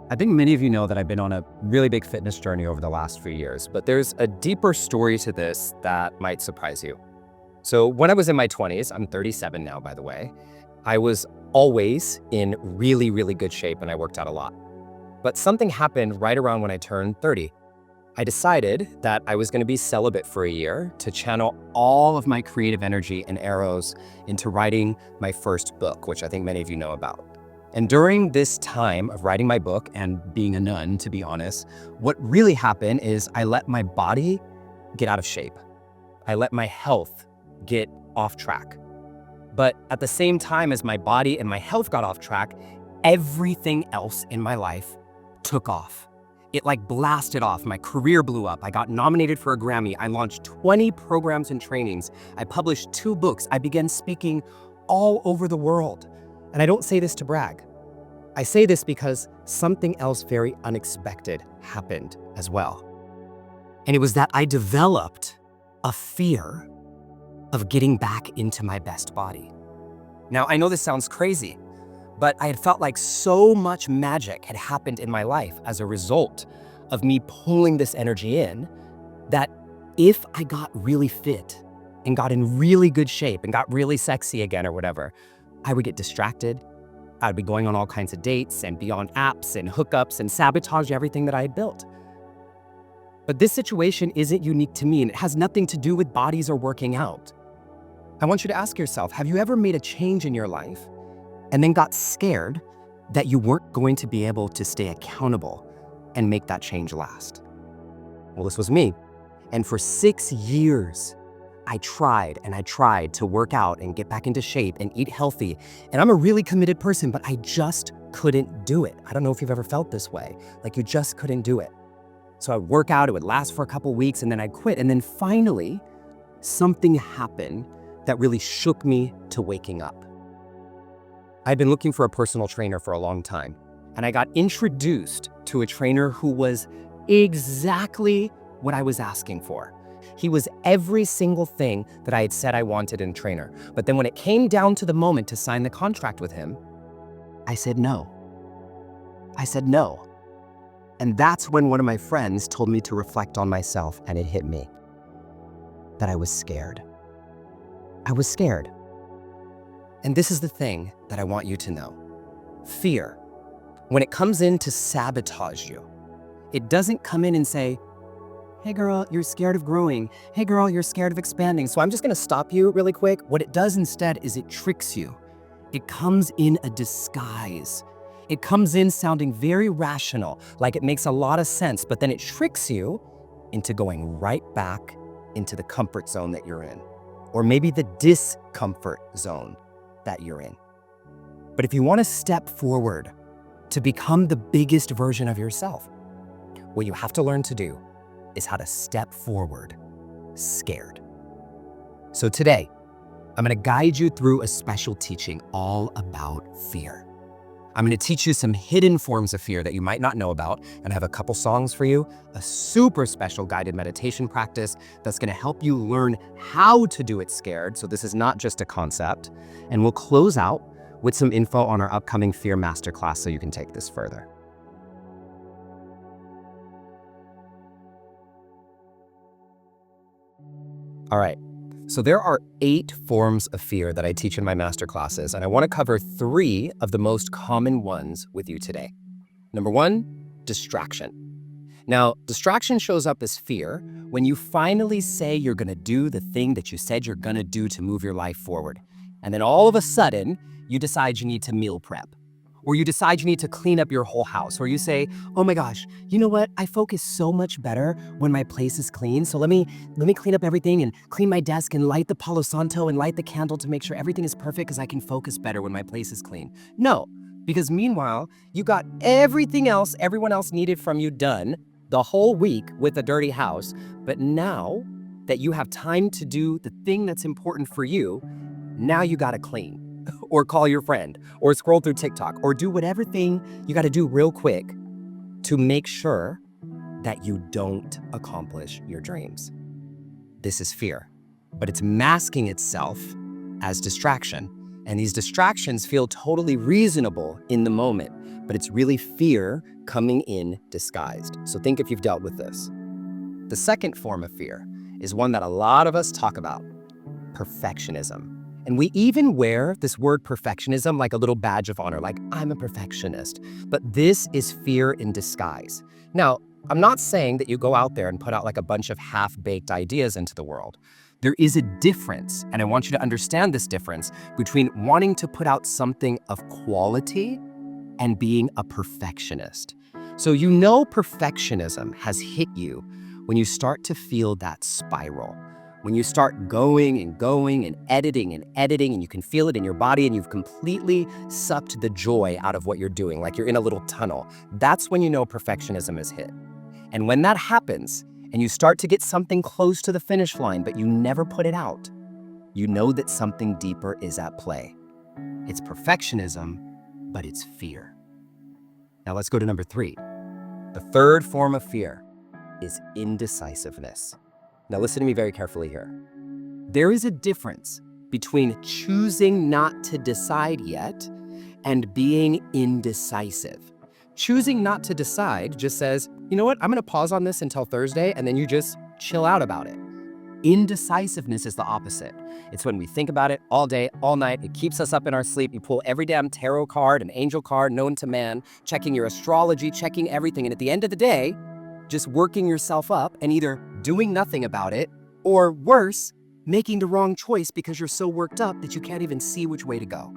I think many of you know that I've been on a really big fitness journey over the last few years, but there's a deeper story to this that might surprise you. So when I was in my 20s, I'm 37 now, by the way, I was always in really, really good shape and I worked out a lot. But something happened right around when I turned 30. I decided that I was going to be celibate for a year to channel all of my creative energy and arrows into writing my first book, which I think many of you know about. And during this time of writing my book and being a nun, to be honest, what really happened is I let my body get out of shape. I let my health get off track. But at the same time as my body and my health got off track, everything else in my life took off. It like blasted off. My career blew up. I got nominated for a Grammy. I launched 20 programs and trainings. I published 2 books. I began speaking all over the world. And I don't say this to brag. I say this because something else very unexpected happened as well. And it was that I developed a fear of getting back into my best body. Now, I know this sounds crazy, but I had felt like so much magic had happened in my life as a result of me pulling this energy in, that if I got really fit and got in really good shape and got really sexy again or whatever, I would get distracted. I'd be going on all kinds of dates and be on apps and hookups and sabotage everything that I had built. But this situation isn't unique to me, and it has nothing to do with bodies or working out. I want you to ask yourself, have you ever made a change in your life and then got scared that you weren't going to be able to stay accountable and make that change last? Well, this was me. And for 6 years, I tried to work out and get back into shape and eat healthy. And I'm a really committed person, but I just couldn't do it. I don't know if you've ever felt this way. Like you just couldn't do it. So I'd work out, it would last for a couple weeks, and then I'd quit. And then finally, something happened that really shook me to waking up. I'd been looking for a personal trainer for a long time, and I got introduced to a trainer who was exactly what I was asking for. He was every single thing that I had said I wanted in a trainer. But then when it came down to the moment to sign the contract with him, I said no. I said no. And that's when one of my friends told me to reflect on myself, and it hit me that I was scared. I was scared. And this is the thing that I want you to know. Fear, when it comes in to sabotage you, it doesn't come in and say, hey girl, you're scared of growing. Hey girl, you're scared of expanding. So I'm just gonna stop you really quick. What it does instead is it tricks you. It comes in a disguise. It comes in sounding very rational, like it makes a lot of sense, but then it tricks you into going right back into the comfort zone that you're in, or maybe the discomfort zone that you're in. But if you wanna step forward to become the biggest version of yourself, what you have to learn to do is how to step forward scared. So today, I'm gonna guide you through a special teaching all about fear. I'm gonna teach you some hidden forms of fear that you might not know about, and I have a couple songs for you, a super special guided meditation practice that's gonna help you learn how to do it scared, so this is not just a concept, and we'll close out with some info on our upcoming Fear Masterclass so you can take this further. All right, so there are 8 forms of fear that I teach in my masterclasses, and I want to cover 3 of the most common ones with you today. Number 1, distraction. Now, distraction shows up as fear when you finally say you're gonna do the thing that you said you're gonna do to move your life forward. And then all of a sudden, you decide you need to meal prep, or you decide you need to clean up your whole house, or you say, oh my gosh, you know what? I focus so much better when my place is clean, so let me clean up everything and clean my desk and light the Palo Santo and light the candle to make sure everything is perfect because I can focus better when my place is clean. No, because meanwhile, you got everything else everyone else needed from you done the whole week with a dirty house, but now that you have time to do the thing that's important for you, now you gotta clean. Or call your friend, or scroll through TikTok, or do whatever thing you gotta do real quick to make sure that you don't accomplish your dreams. This is fear, but it's masking itself as distraction. And these distractions feel totally reasonable in the moment, but it's really fear coming in disguised. So think if you've dealt with this. The second form of fear is one that a lot of us talk about: perfectionism. And we even wear this word perfectionism like a little badge of honor, like I'm a perfectionist. But this is fear in disguise. Now, I'm not saying that you go out there and put out like a bunch of half-baked ideas into the world. There is a difference, and I want you to understand this difference between wanting to put out something of quality and being a perfectionist. So you know perfectionism has hit you when you start to feel that spiral. When you start going and editing and you can feel it in your body and you've completely sucked the joy out of what you're doing, like you're in a little tunnel, that's when you know perfectionism is hit. And when that happens and you start to get something close to the finish line, but you never put it out, you know that something deeper is at play. It's perfectionism, but it's fear. Now let's go to number 3. The third form of fear is indecisiveness. Now listen to me very carefully here. There is a difference between choosing not to decide yet and being indecisive. Choosing not to decide just says, you know what, I'm gonna pause on this until Thursday, and then you just chill out about it. Indecisiveness is the opposite. It's when we think about it all day, all night. It keeps us up in our sleep. You pull every damn tarot card, an angel card known to man, checking your astrology, checking everything. And at the end of the day, just working yourself up and either doing nothing about it, or worse, making the wrong choice because you're so worked up that you can't even see which way to go.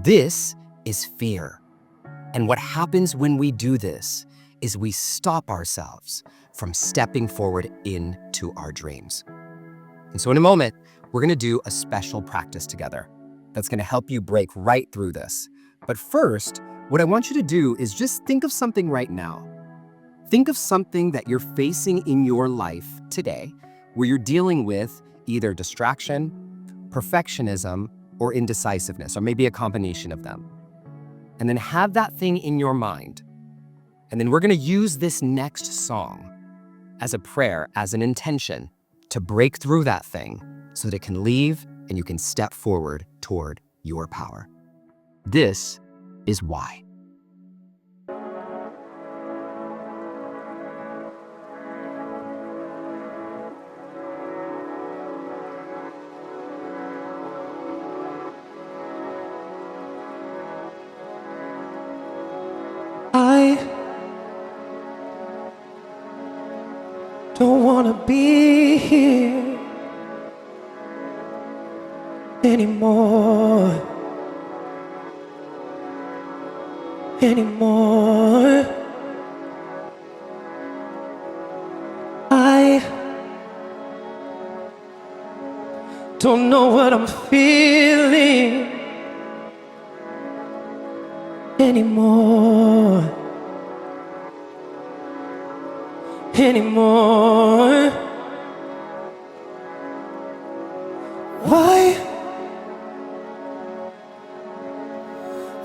This is fear. And what happens when we do this is we stop ourselves from stepping forward into our dreams. And so in a moment, we're gonna do a special practice together that's gonna help you break right through this. But first, what I want you to do is just think of something right now. Think of something that you're facing in your life today where you're dealing with either distraction, perfectionism, or indecisiveness, or maybe a combination of them. And then have that thing in your mind. And then we're gonna use this next song as a prayer, as an intention to break through that thing so that it can leave and you can step forward toward your power. This is why. I don't wanna be here anymore. I don't know what I'm feeling anymore. Why?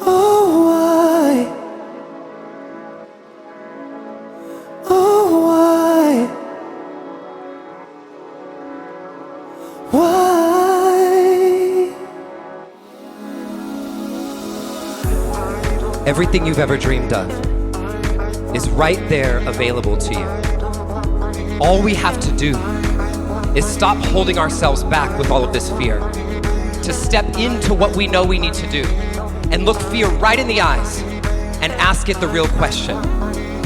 Oh, why? Oh, why? Why? Everything you've ever dreamed of is right there available to you. All we have to do is stop holding ourselves back with all of this fear, to step into what we know we need to do and look fear right in the eyes and ask it the real question,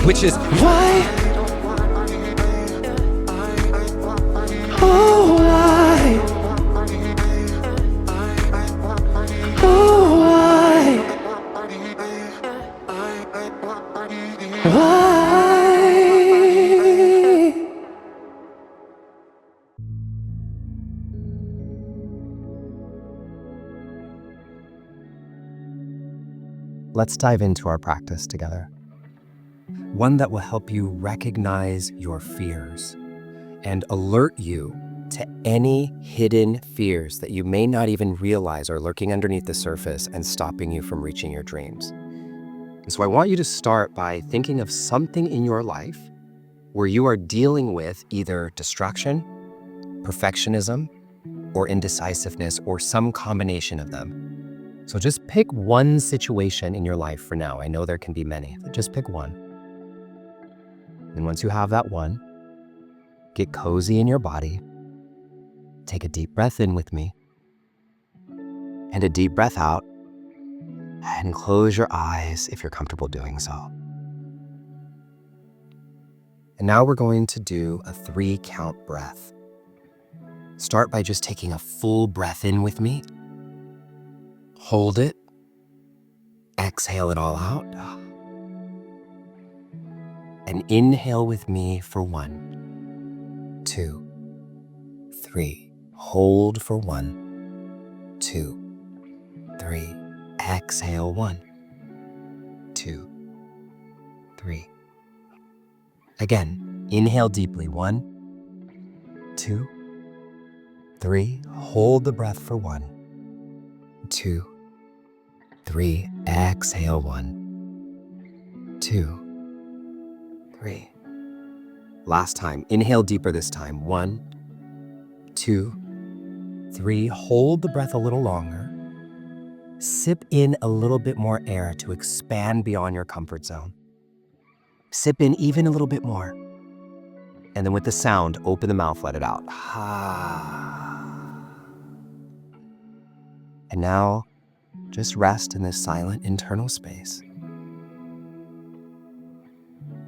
which is Why? Oh, why? Oh, why? Why? Let's dive into our practice together. One that will help you recognize your fears and alert you to any hidden fears that you may not even realize are lurking underneath the surface and stopping you from reaching your dreams. And so I want you to start by thinking of something in your life where you are dealing with either distraction, perfectionism, or indecisiveness, or some combination of them. So just pick one situation in your life for now. I know there can be many, but just pick one. And once you have that one, get cozy in your body. Take a deep breath in with me and a deep breath out, and close your eyes if you're comfortable doing so. And now we're going to do a 3-count breath. Start by just taking a full breath in with me. Hold it. Exhale it all out. And inhale with me for 1, 2, 3. Hold for 1, 2, 3. Exhale 1, 2, 3. Again, inhale deeply. 1, 2, 3. Hold the breath for 1, 2, 3. Exhale 1, 2, 3. Last time. Inhale deeper this time. 1, 2, 3. Hold the breath a little longer. Sip in a little bit more air to expand beyond your comfort zone. Sip in even a little bit more. And then with the sound, open the mouth, let it out. And now, just rest in this silent internal space.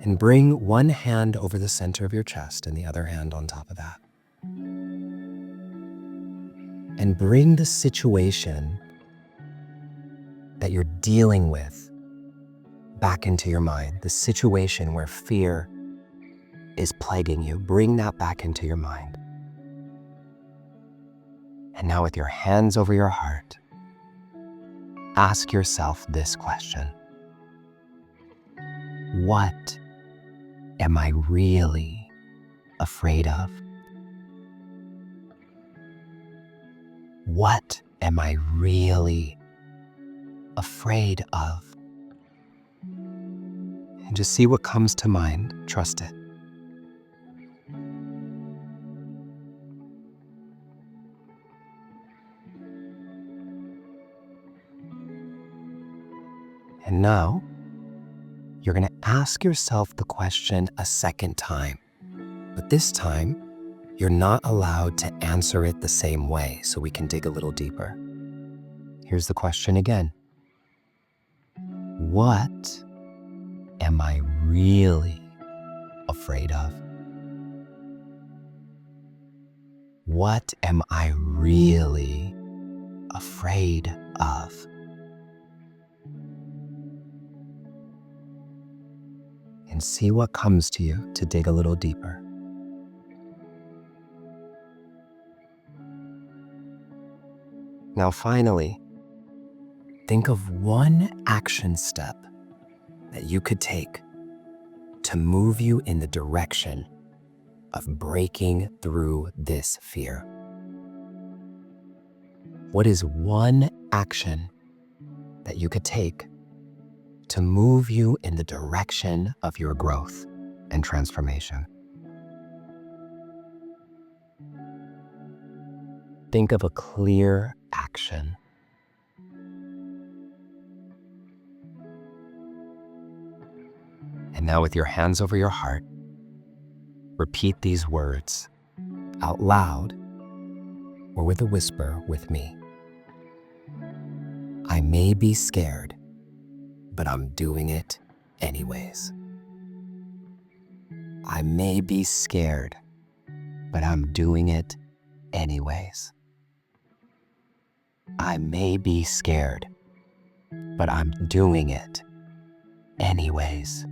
And bring one hand over the center of your chest and the other hand on top of that. And bring the situation that you're dealing with back into your mind. The situation where fear is plaguing you. Bring that back into your mind. And now with your hands over your heart, ask yourself this question. What am I really afraid of? What am I really afraid of? And just see what comes to mind. Trust it. And now, you're going to ask yourself the question a second time. But this time, you're not allowed to answer it the same way, so we can dig a little deeper. Here's the question again. What am I really afraid of? What am I really afraid of? And see what comes to you to dig a little deeper. Now finally, think of one action step that you could take to move you in the direction of breaking through this fear. What is one action that you could take to move you in the direction of your growth and transformation? Think of a clear action. And now with your hands over your heart, repeat these words out loud or with a whisper with me. I may be scared, but I'm doing it anyways. I may be scared, but I'm doing it anyways. I may be scared, but I'm doing it anyways.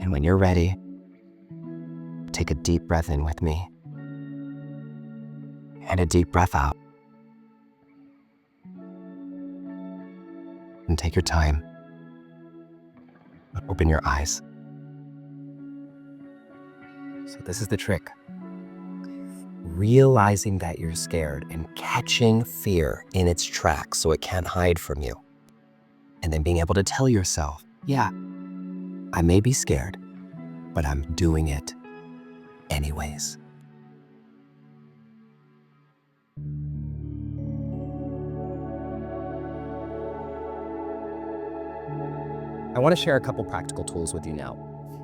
And when you're ready, take a deep breath in with me and a deep breath out. And take your time, but open your eyes. So this is the trick. Realizing that you're scared and catching fear in its tracks so it can't hide from you. And then being able to tell yourself, yeah, I may be scared, but I'm doing it anyways. I want to share a couple practical tools with you now.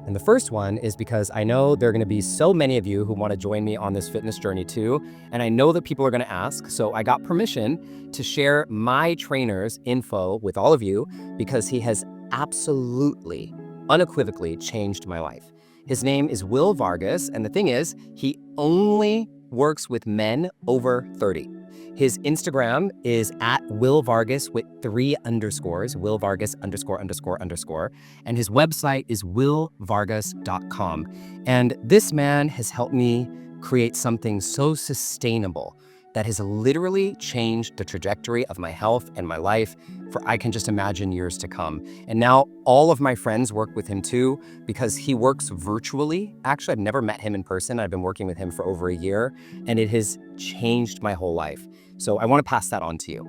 And the first one is because I know there are going to be so many of you who want to join me on this fitness journey too. And I know that people are going to ask. So I got permission to share my trainer's info with all of you because he has absolutely, unequivocally changed my life. His name is Will Vargas. And the thing is, he only works with men over 30. His Instagram is at Will Vargas with 3 underscores, Will Vargas ____. And his website is willvargas.com. And this man has helped me create something so sustainable that has literally changed the trajectory of my health and my life for I can just imagine years to come. And now all of my friends work with him too because he works virtually. Actually, I've never met him in person. I've been working with him for over a year and it has changed my whole life. So I want to pass that on to you.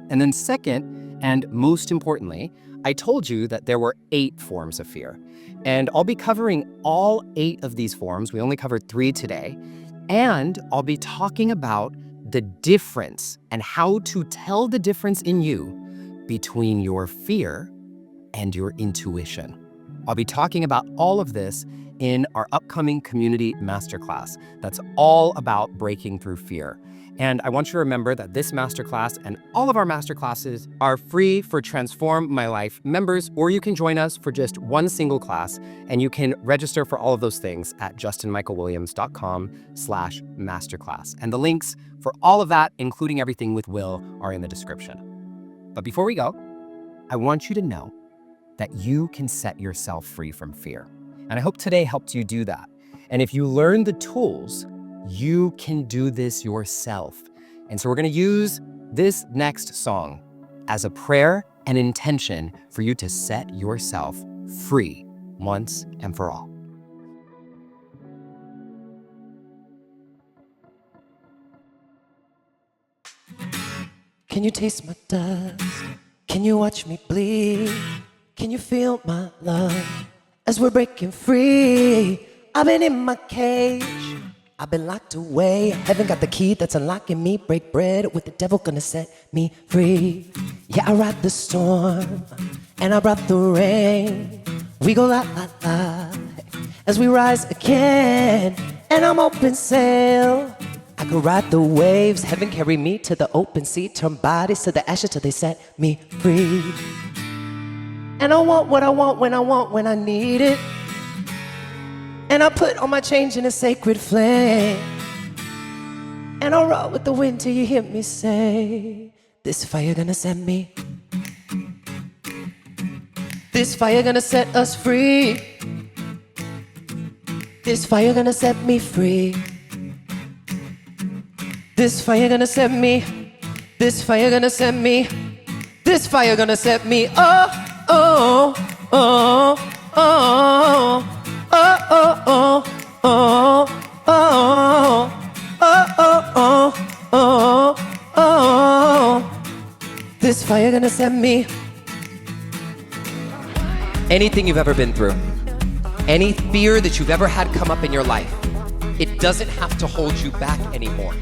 And then second, and most importantly, I told you that there were 8 forms of fear. And I'll be covering all 8 of these forms. We only covered 3 today. And I'll be talking about the difference and how to tell the difference in you between your fear and your intuition. I'll be talking about all of this in our upcoming community masterclass that's all about breaking through fear. And I want you to remember that this masterclass and all of our masterclasses are free for Transform My Life members, or you can join us for just one single class, and you can register for all of those things at justinmichaelwilliams.com/masterclass. And the links for all of that, including everything with Will, are in the description. But before we go, I want you to know that you can set yourself free from fear. And I hope today helped you do that. And if you learn the tools, you can do this yourself. And so we're going to use this next song as a prayer and intention for you to set yourself free once and for all. Can you taste my dust? Can you watch me bleed? Can you feel my love as we're breaking free? I've been in my cage, I've been locked away. Heaven got the key that's unlocking me. Break bread with the devil, gonna set me free. Yeah, I ride the storm and I brought the rain. We go la la la as we rise again. And I'm open sail, I could ride the waves. Heaven carry me to the open sea. Turn bodies to the ashes till they set me free. And I want what I want when I want when I need it. And I put all my change in a sacred flame. And I'll roll with the wind till you hear me say, this fire gonna set me. This fire gonna set us free. This fire gonna set me free. This fire gonna set me. This fire gonna set me. This fire gonna set me. Oh, oh, oh, oh. Oh, oh, oh, oh, oh, oh, oh, oh, oh. This fire gonna set me. Anything you've ever been through, any fear that you've ever had come up in your life, it doesn't have to hold you back anymore.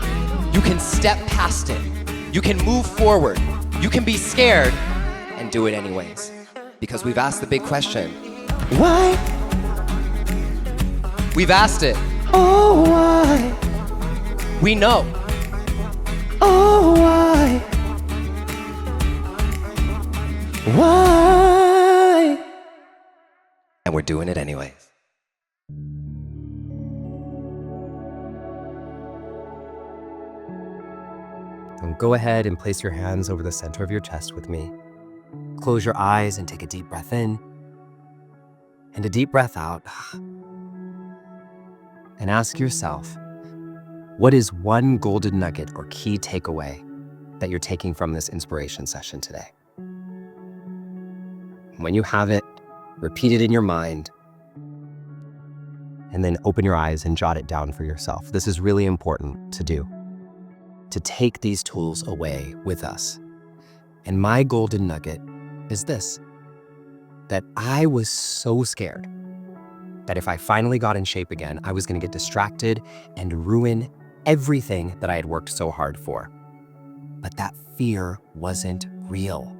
You can step past it. You can move forward. You can be scared and do it anyways. Because we've asked the big question. Why? We've asked it. Oh, why? We know. Oh, why? Why? And we're doing it anyways. And go ahead and place your hands over the center of your chest with me. Close your eyes and take a deep breath in and a deep breath out. And ask yourself, what is one golden nugget or key takeaway that you're taking from this inspiration session today? When you have it, repeat it in your mind, and then open your eyes and jot it down for yourself. This is really important to do, to take these tools away with us. And my golden nugget is this, that I was so scared that if I finally got in shape again, I was going to get distracted and ruin everything that I had worked so hard for. But that fear wasn't real.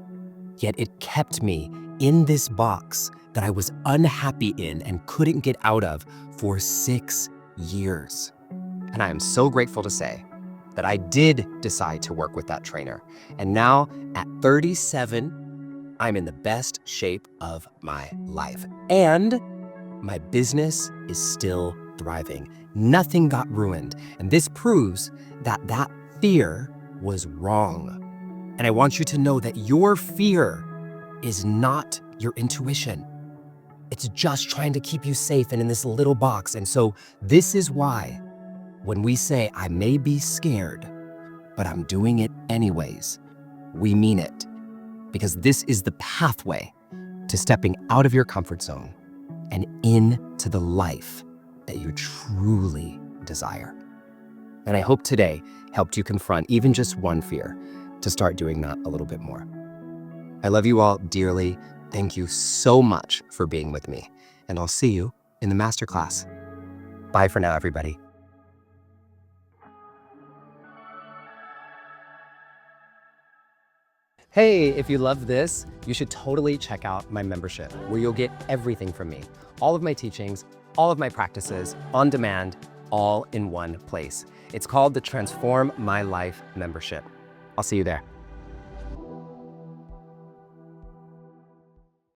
Yet it kept me in this box that I was unhappy in and couldn't get out of for 6 years. And I am so grateful to say that I did decide to work with that trainer. And now at 37, I'm in the best shape of my life. And my business is still thriving. Nothing got ruined. And this proves that that fear was wrong. And I want you to know that your fear is not your intuition. It's just trying to keep you safe and in this little box. And so this is why when we say, I may be scared, but I'm doing it anyways, we mean it. Because this is the pathway to stepping out of your comfort zone and into the life that you truly desire. And I hope today helped you confront even just one fear to start doing that a little bit more. I love you all dearly. Thank you so much for being with me, and I'll see you in the masterclass. Bye for now, everybody. Hey, if you love this, you should totally check out my membership, where you'll get everything from me. All of my teachings, all of my practices, on demand, all in one place. It's called the Transform My Life membership. I'll see you there.